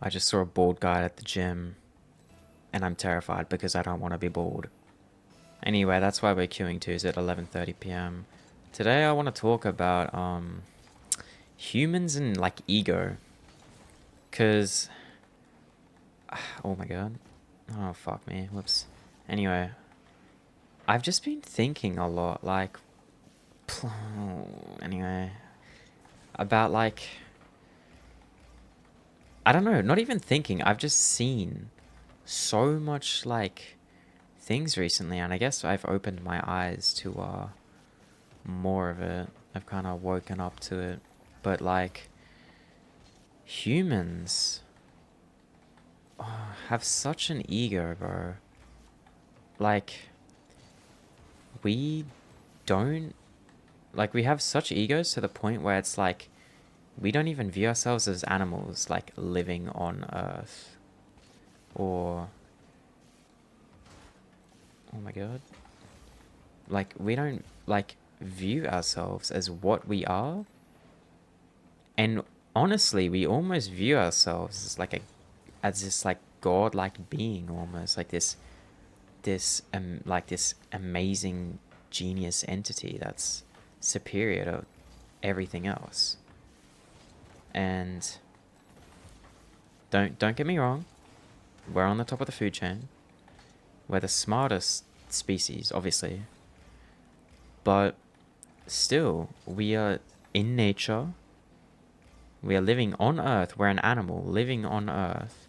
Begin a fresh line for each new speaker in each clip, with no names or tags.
I just saw a bald guy at the gym, and I'm terrified because I don't want to be bald. Anyway, that's why we're queuing Tuesday at 11:30 p.m. Today I want to talk about humans and like ego, cause oh my god, oh fuck me, whoops. Anyway, I've just been thinking a lot, like, anyway, about like I don't know, not even thinking. I've just seen so much like things recently, and I guess I've opened my eyes to more of it. I've kind of woken up to it. But like humans have such an ego, bro. Like we don't we have such egos to the point where it's like we don't even view ourselves as animals like living on earth or oh my god, like we don't like view ourselves as what we are. And honestly, we almost view ourselves as as this like godlike being, almost like this amazing genius entity that's superior to everything else. And don't get me wrong, we're on the top of the food chain. We're the smartest species, obviously. But still, we are in nature. We are living on Earth. We're an animal living on Earth.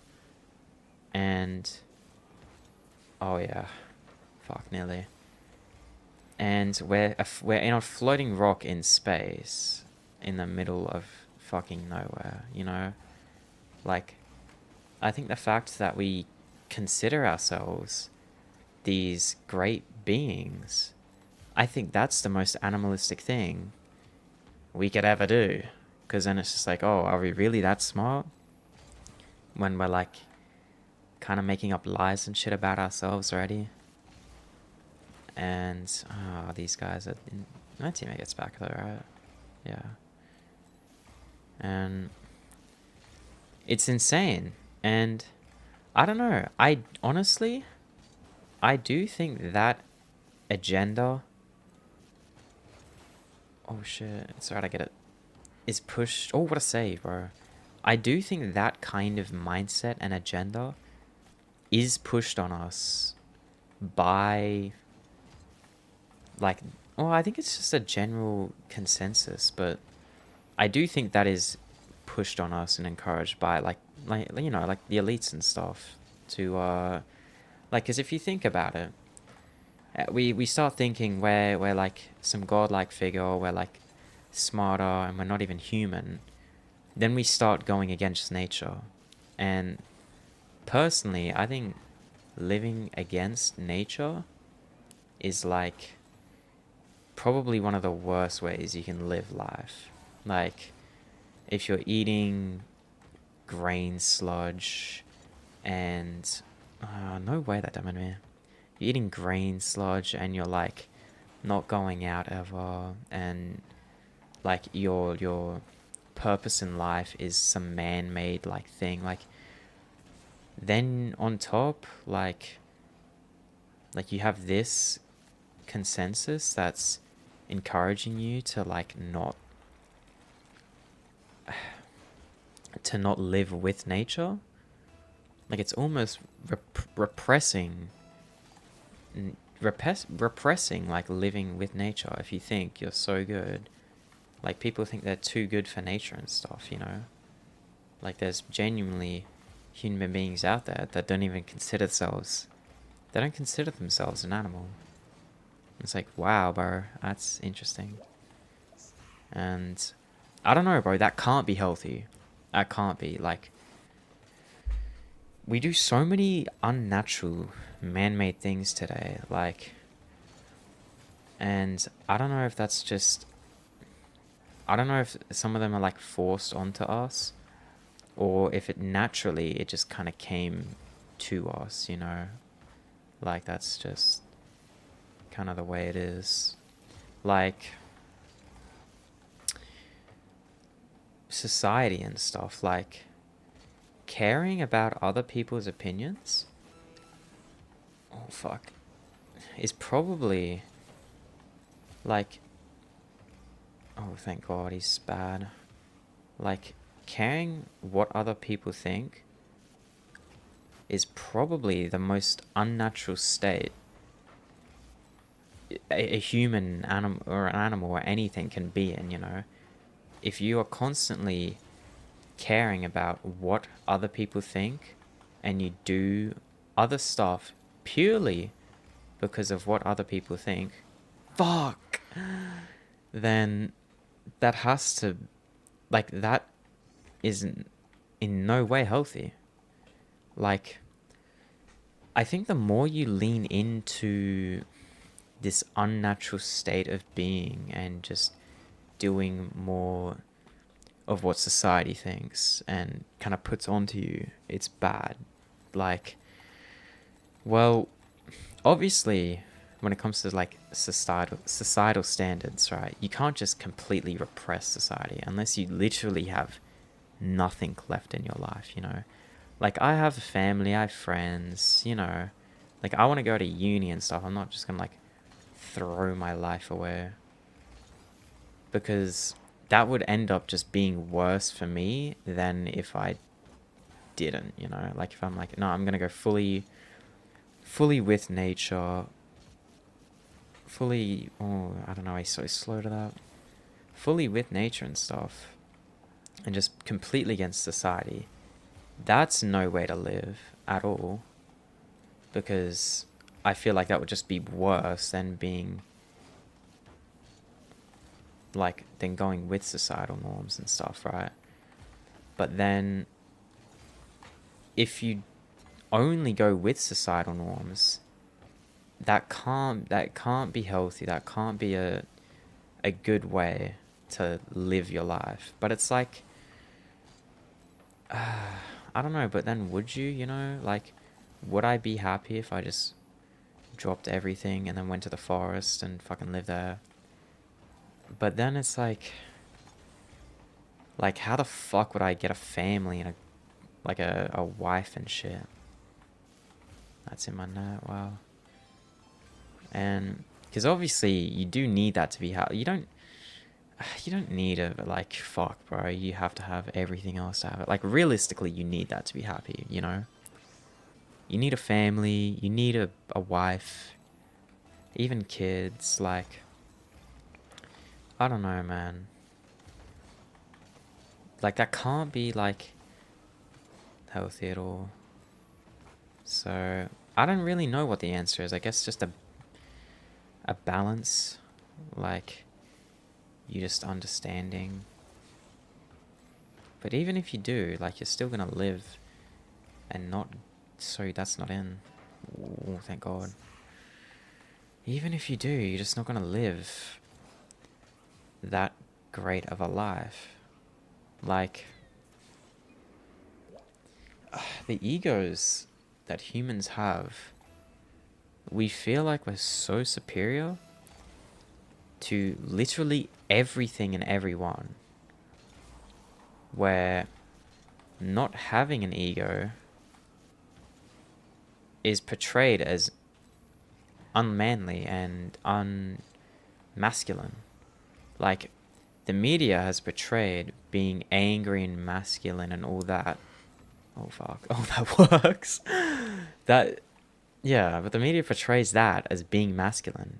And oh yeah, fuck nearly. And we're in a floating rock in space, in the middle of fucking nowhere. You know, like I think the fact that we consider ourselves these great beings, I think that's the most animalistic thing we could ever do. Because then it's just like, oh, are we really that smart? When we're like kind of making up lies and shit about ourselves already. And these guys are my teammate gets back though, right? Yeah. And it's insane. And I don't know. I honestly, I do think that agenda. Oh shit! It's alright. I get it. Is pushed. Oh, what a save, bro. I do think that kind of mindset and agenda is pushed on us by like. Well, I think it's just a general consensus, but I do think that is pushed on us and encouraged by like you know like the elites and stuff to like because if you think about it, we start thinking we're like some godlike figure, we're like smarter, and we're not even human. Then we start going against nature, and personally, I think living against nature is like probably one of the worst ways you can live life. Like if you're eating grain sludge and no way that damn me. You're eating grain sludge and you're like not going out ever, and like your purpose in life is some man-made like thing. Like then on top, like you have this consensus that's encouraging you to like not to not live with nature. Like it's almost repressing repressing like living with nature if you think you're so good. Like people think they're too good for nature and stuff, you know? Like there's genuinely human beings out there that don't even consider themselves they don't consider themselves an animal. It's like, wow, bro, that's interesting. And I don't know, bro, that can't be healthy. That can't be. Like we do so many unnatural man-made things today, like, and I don't know if that's just I don't know if some of them are like forced onto us or if it naturally it just kind of came to us, you know? Like that's just kind of the way it is. Like society and stuff, like caring about other people's opinions, oh fuck, is probably like, oh thank God he's bad. Like, caring what other people think is probably the most unnatural state a human animal or an animal or anything can be in, you know? If you are constantly caring about what other people think and you do other stuff purely because of what other people think, fuck, then that has to, like, that isn't in no way healthy. Like, I think the more you lean into this unnatural state of being and just doing more of what society thinks and kind of puts onto you, it's bad. Like, well, obviously, when it comes to like societal standards, right? You can't just completely repress society unless you literally have nothing left in your life, you know? Like, I have a family, I have friends, you know? Like, I want to go to uni and stuff. I'm not just gonna, like, throw my life away. Because that would end up just being worse for me than if I didn't, you know? Like, if I'm like, no, I'm gonna go fully with nature, fully, oh, I don't know, I'm so slow to that. Fully with nature and stuff, and just completely against society. That's no way to live at all, because I feel like that would just be worse than being like than going with societal norms and stuff, right? But then if you only go with societal norms, that can't be healthy. That can't be a good way to live your life. But it's like, I don't know, but then would you, you know, like, would I be happy if I just dropped everything and then went to the forest and fucking lived there? But then it's like how the fuck would I get a family and a wife and shit? That's in my note, wow. And because obviously you do need that to be happy. You don't need a, like, fuck, bro, you have to have everything else to have it. Like, realistically, you need that to be happy, you know? You need a family, you need a wife, even kids, like, I don't know, man. Like, that can't be, like, healthy at all. So, I don't really know what the answer is. I guess just a balance, like, you just understanding. But even if you do, like, you're still gonna live and not, so that's not in. Oh, thank God. Even if you do, you're just not gonna live that great of a life. Like, the egos that humans have, we feel like we're so superior to literally everything and everyone, where not having an ego is portrayed as unmanly and unmasculine. Like, the media has portrayed being angry and masculine and all that. Oh fuck. Oh, that works. That, yeah, but the media portrays that as being masculine,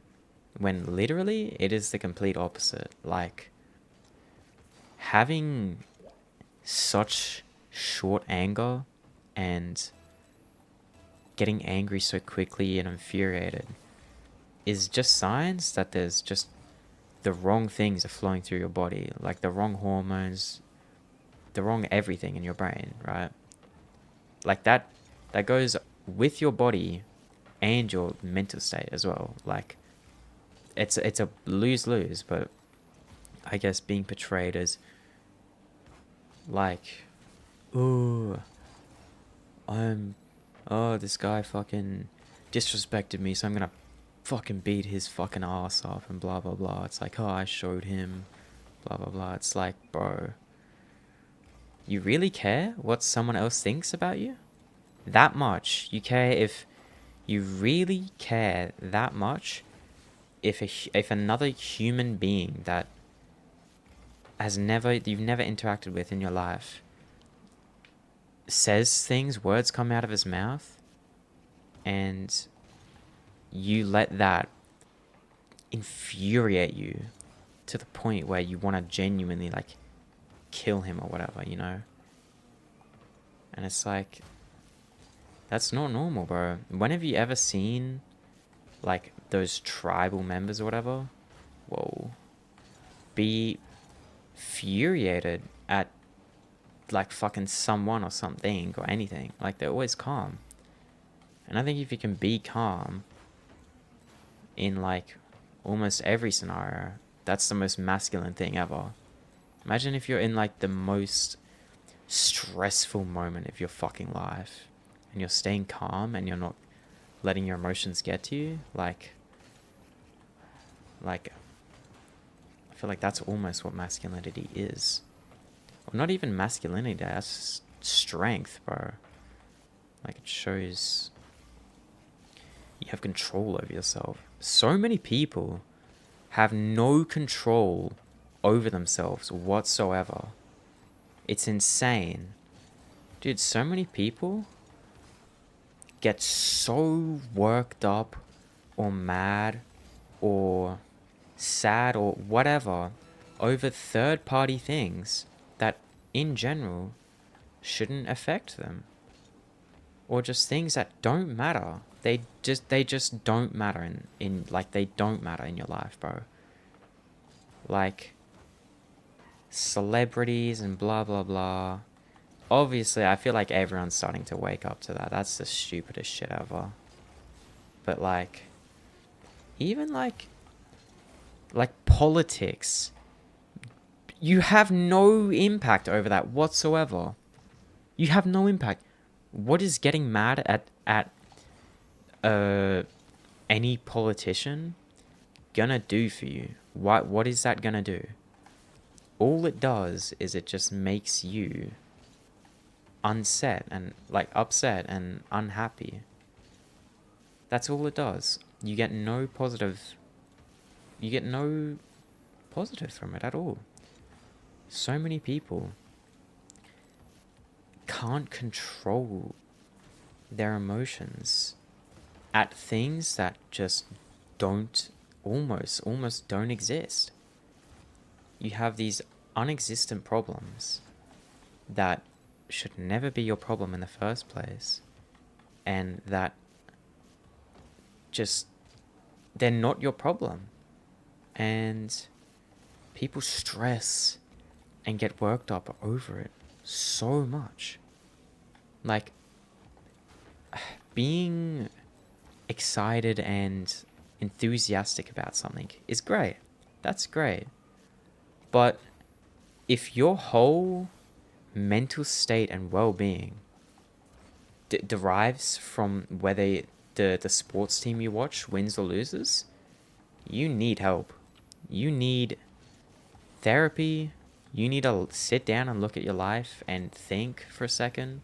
when literally it is the complete opposite. Like, having such short anger and getting angry so quickly and infuriated is just signs that there's just the wrong things are flowing through your body, like the wrong hormones, the wrong everything in your brain, right? Like, that goes with your body and your mental state as well. Like, it's a lose-lose, but I guess being portrayed as like, ooh, this guy fucking disrespected me, so I'm gonna fucking beat his fucking ass off and blah blah blah. It's like, oh, I showed him, blah blah blah. It's like, bro, You really care what someone else thinks about you? That much? You care if you really care that much if another human being that you've never interacted with in your life says things, words come out of his mouth, and you let that infuriate you to the point where you want to genuinely like kill him or whatever, you know? And it's like, that's not normal, bro. When have you ever seen like those tribal members or whatever, whoa, be furiated at like fucking someone or something or anything? Like, they're always calm. And I think if you can be calm in like almost every scenario, that's the most masculine thing ever. Imagine if you're in like the most stressful moment of your fucking life and you're staying calm and you're not letting your emotions get to you. Like I feel like that's almost what masculinity is. Or not even masculinity, that's strength, bro. Like, it shows you have control over yourself. So many people have no control over themselves whatsoever. It's insane. Dude, so many people get so worked up or mad or sad or whatever over third party things that in general shouldn't affect them, or just things that don't matter. They just don't matter in like, they don't matter in your life, bro. Like celebrities and blah blah blah. Obviously, I feel like everyone's starting to wake up to that. That's the stupidest shit ever. But like, even like politics, you have no impact over that whatsoever. You have no impact. What is getting mad at any politician gonna do for you? What is that gonna do? All it does is it just makes you unset and like upset and unhappy. That's all it does. You get no positive from it at all. So many people can't control their emotions at things that just don't almost don't exist. You have these unexistent problems that should never be your problem in the first place, and that just, they're not your problem. And people stress and get worked up over it so much. Like, being excited and enthusiastic about something is great. That's great. But if your whole mental state and well-being derives from whether the sports team you watch wins or loses, you need help. You need therapy. You need to sit down and look at your life and think for a second.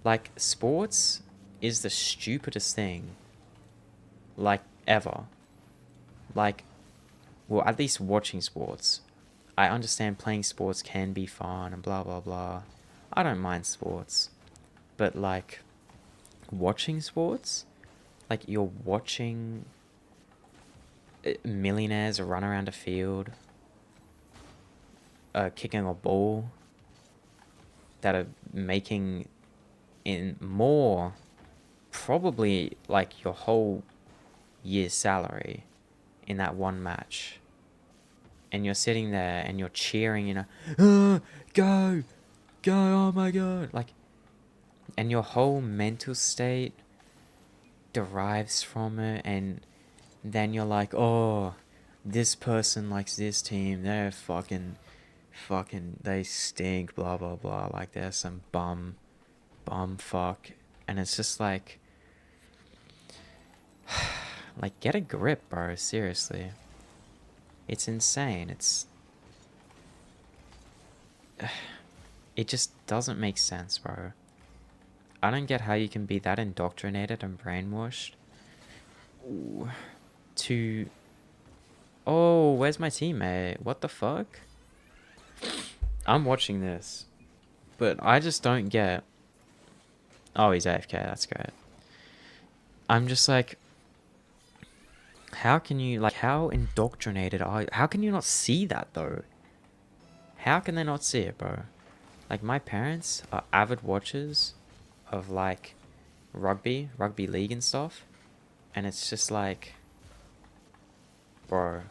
Like, sports is the stupidest thing, like, ever. Like, well, at least watching sports. I understand playing sports can be fun and blah blah blah. I don't mind sports. But like, watching sports, like, you're watching millionaires run around a field, kicking a ball, that are making in more, probably like your whole year's salary in that one match. And you're sitting there and you're cheering, you know, go, oh my god. Like, and your whole mental state derives from it, and then you're like, oh, this person likes this team, they're fucking, they stink, blah blah blah, like they're some bum fuck. And it's just like, get a grip, bro, seriously. It's insane. It's it just doesn't make sense, bro. I don't get how you can be that indoctrinated and brainwashed. Ooh, to... Oh, where's my teammate? What the fuck? I'm watching this, but I just don't get... Oh, he's AFK, that's great. I'm just like... How can you, like, how indoctrinated are you? How can you not see that, though? How can they not see it, bro? Like, my parents are avid watchers of, like, rugby league and stuff. And it's just like... Bro,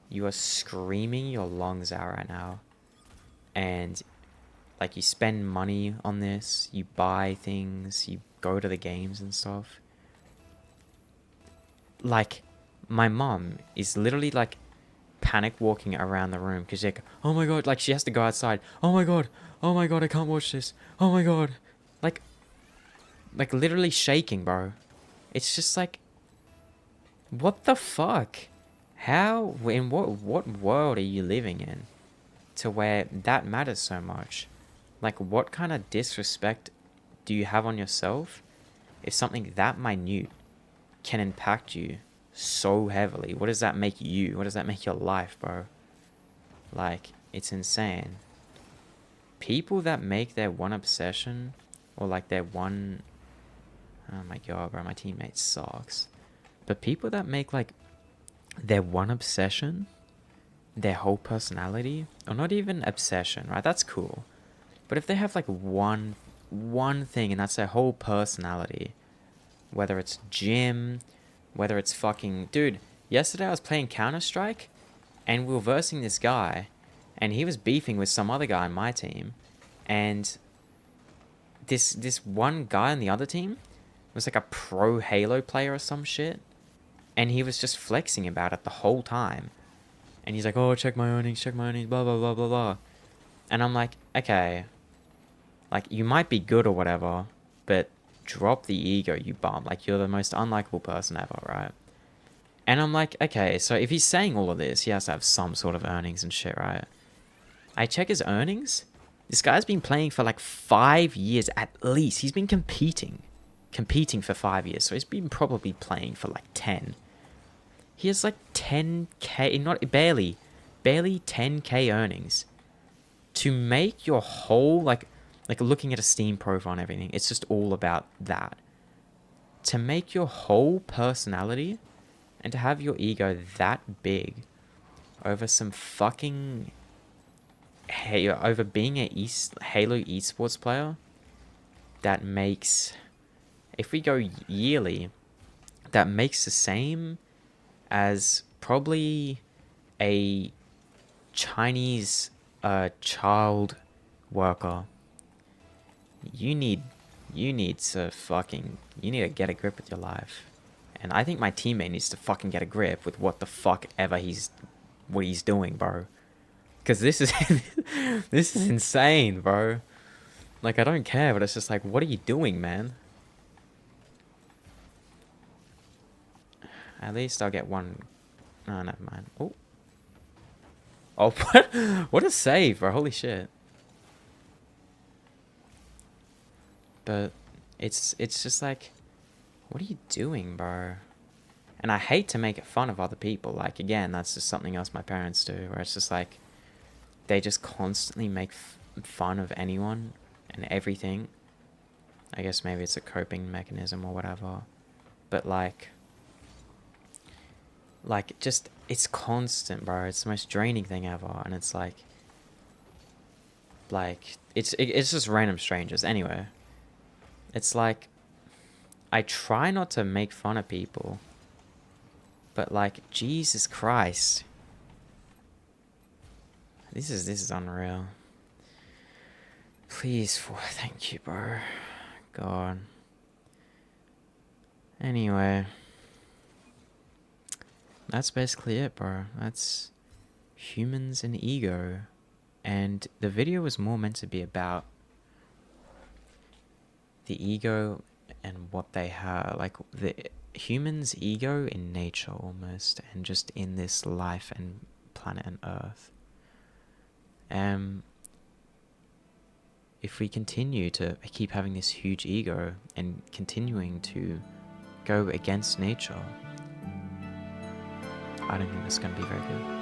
you are screaming your lungs out right now. And, like, you spend money on this. You buy things. You go to the games and stuff. Like, my mom is literally, like, panic walking around the room because she's like, oh my god, like, she has to go outside. Oh my god, I can't watch this. Oh my god. Like literally shaking, bro. It's just like, what the fuck? How, in what world are you living in to where that matters so much? Like, what kind of disrespect do you have on yourself if something that minute can impact you so heavily? What does that make you? What does that make your life, bro? Like, it's insane. People that make their one obsession, or like their one... Oh my god, bro, my teammate sucks. But people that make, like, their one obsession, their whole personality, or not even obsession, right? That's cool. But if they have, like, one thing and that's their whole personality, whether it's gym, whether it's fucking... Dude, yesterday I was playing Counter-Strike, and we were versing this guy, and he was beefing with some other guy on my team, and this one guy on the other team was like a pro Halo player or some shit, and he was just flexing about it the whole time. And he's like, oh, check my earnings, blah, blah, blah, blah, blah. And I'm like, okay, like, you might be good or whatever, but drop the ego, you bum. Like, you're the most unlikable person ever, right? And I'm like, okay, so if he's saying all of this, he has to have some sort of earnings and shit, right? I check his earnings. This guy's been playing for like 5 years at least. He's been competing for 5 years. So he's been probably playing for like 10. He has like 10k, not barely 10k earnings. To make your whole, like looking at a Steam profile and everything, it's just all about that. To make your whole personality and to have your ego that big over some fucking... over being a Halo esports player, that makes... If we go yearly, that makes the same as probably a Chinese child worker. You need to get a grip with your life. And I think my teammate needs to fucking get a grip with what the fuck ever what he's doing, bro. Because this is this is insane, bro. Like, I don't care, but it's just like, what are you doing, man? At least I'll get one. Oh, never mind. Oh. Oh, what a save, bro. Holy shit. But it's just like, what are you doing, bro? And I hate to make fun of other people. Like, again, that's just something else my parents do, where it's just like, they just constantly make fun of anyone and everything. I guess maybe it's a coping mechanism or whatever. But like just, it's constant, bro. It's the most draining thing ever. And it's like it's just random strangers. Anyway, it's like, I try not to make fun of people, but like, Jesus Christ, this is unreal. Please, thank you, bro. God. Anyway, that's basically it, bro. That's humans and ego. And the video was more meant to be about the ego and what they have, like the humans' ego in nature almost, and just in this life and planet and Earth. if we continue to keep having this huge ego and continuing to go against nature, I don't think that's going to be very good.